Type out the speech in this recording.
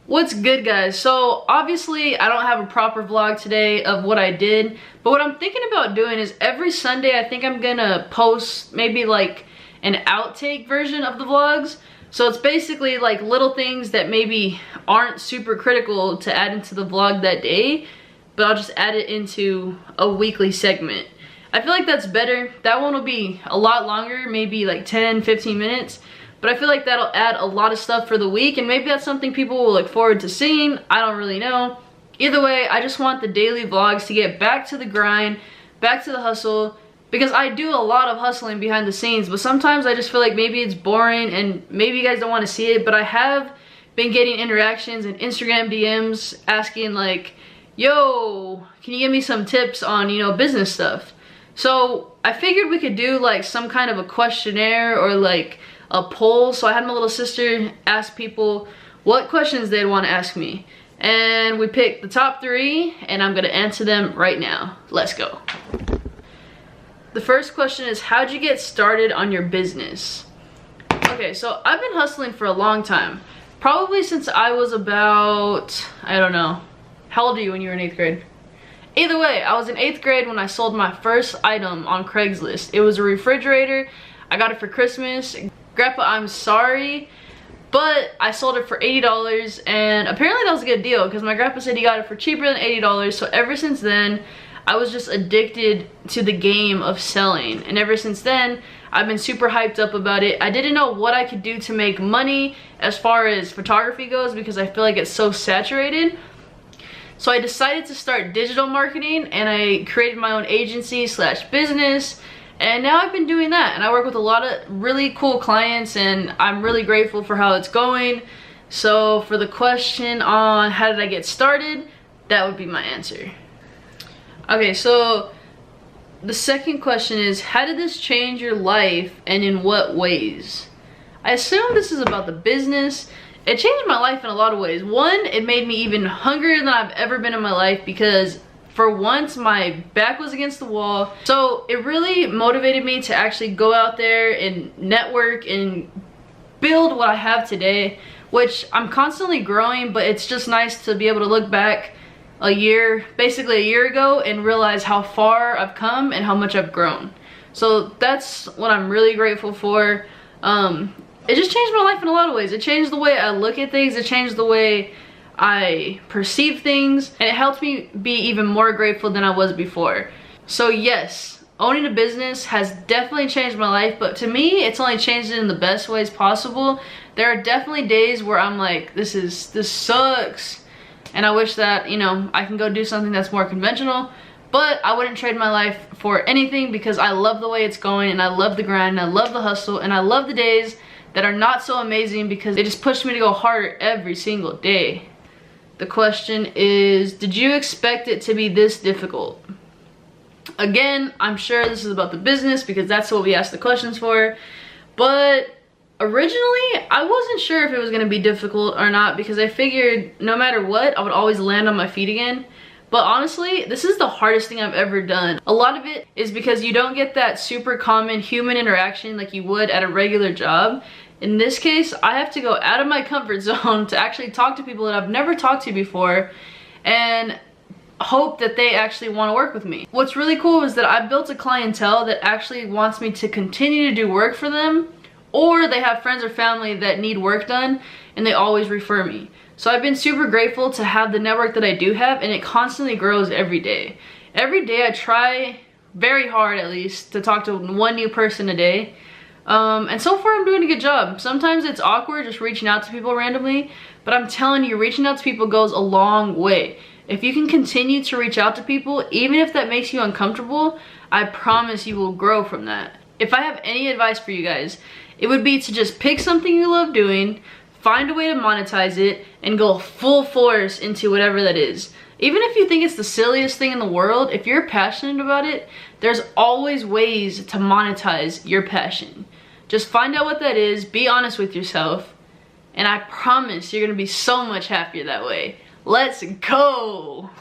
What's good, guys? So obviously I don't have a proper vlog today of what I did, but what I'm thinking about doing is every Sunday I think I'm gonna post maybe like an outtake version of the vlogs. So it's basically like little things that maybe aren't super critical to add into the vlog that day, but I'll just add it into a weekly segment. I feel like that's better. That one will be a lot longer, maybe like 10-15 minutes. But I feel like that'll add a lot of stuff for the week, and maybe that's something people will look forward to seeing. I don't really know. Either way, I just want the daily vlogs to get back to the grind, back to the hustle, because I do a lot of hustling behind the scenes, but sometimes I just feel like maybe it's boring and maybe you guys don't want to see it, but I have been getting interactions and Instagram DMs asking like, yo, can you give me some tips on, you know, business stuff? So I figured we could do like some kind of a questionnaire or like a poll. So I had my little sister ask people what questions they'd want to ask me, and we picked the top 3 and I'm gonna answer them right now. Let's go. The first question is, how'd you get started on your business? Okay, so I've been hustling for a long time, probably since I was about, I don't know, how old are you when you were in 8th grade? Either way, I was in 8th grade when I sold my first item on Craigslist. It was a refrigerator. I got it for Christmas. Grandpa, I'm sorry, but I sold it for $80, and apparently that was a good deal because my grandpa said he got it for cheaper than $80. So ever since then, I was just addicted to the game of selling, and ever since then, I've been super hyped up about it. I didn't know what I could do to make money as far as photography goes because I feel like it's so saturated. So I decided to start digital marketing, and I created my own agency slash business. And now I've been doing that, and I work with a lot of really cool clients, and I'm really grateful for how it's going. So for the question on how did I get started, that would be my answer. Okay, so the second question is, how did this change your life and in what ways? I assume this is about the business. It changed my life in a lot of ways. One, it made me even hungrier than I've ever been in my life because for once my back was against the wall. So it really motivated me to actually go out there and network and build what I have today, which I'm constantly growing, but it's just nice to be able to look back basically a year ago, and realize how far I've come and how much I've grown. So that's what I'm really grateful for. It just changed my life in a lot of ways. It changed the way I look at things. It changed the way I perceive things, and it helped me be even more grateful than I was before. So yes, owning a business has definitely changed my life, but to me, it's only changed it in the best ways possible. There are definitely days where I'm like, this sucks, and I wish that, you know, I can go do something that's more conventional, but I wouldn't trade my life for anything because I love the way it's going, and I love the grind, and I love the hustle, and I love the days that are not so amazing because they just push me to go harder every single day. The question is, did you expect it to be this difficult? Again, I'm sure this is about the business because that's what we asked the questions for. But originally, I wasn't sure if it was going to be difficult or not because I figured no matter what, I would always land on my feet again. But honestly, this is the hardest thing I've ever done. A lot of it is because you don't get that super common human interaction like you would at a regular job. In this case, I have to go out of my comfort zone to actually talk to people that I've never talked to before and hope that they actually want to work with me. What's really cool is that I built a clientele that actually wants me to continue to do work for them, or they have friends or family that need work done and they always refer me. So I've been super grateful to have the network that I do have, and it constantly grows every day. Every day I try very hard, at least, to talk to one new person a day. And so far I'm doing a good job. Sometimes it's awkward just reaching out to people randomly, but I'm telling you, reaching out to people goes a long way. If you can continue to reach out to people, even if that makes you uncomfortable, I promise you will grow from that. If I have any advice for you guys, it would be to just pick something you love doing, find a way to monetize it, and go full force into whatever that is. Even if you think it's the silliest thing in the world, if you're passionate about it, there's always ways to monetize your passion. Just find out what that is, be honest with yourself, and I promise you're gonna be so much happier that way. Let's go!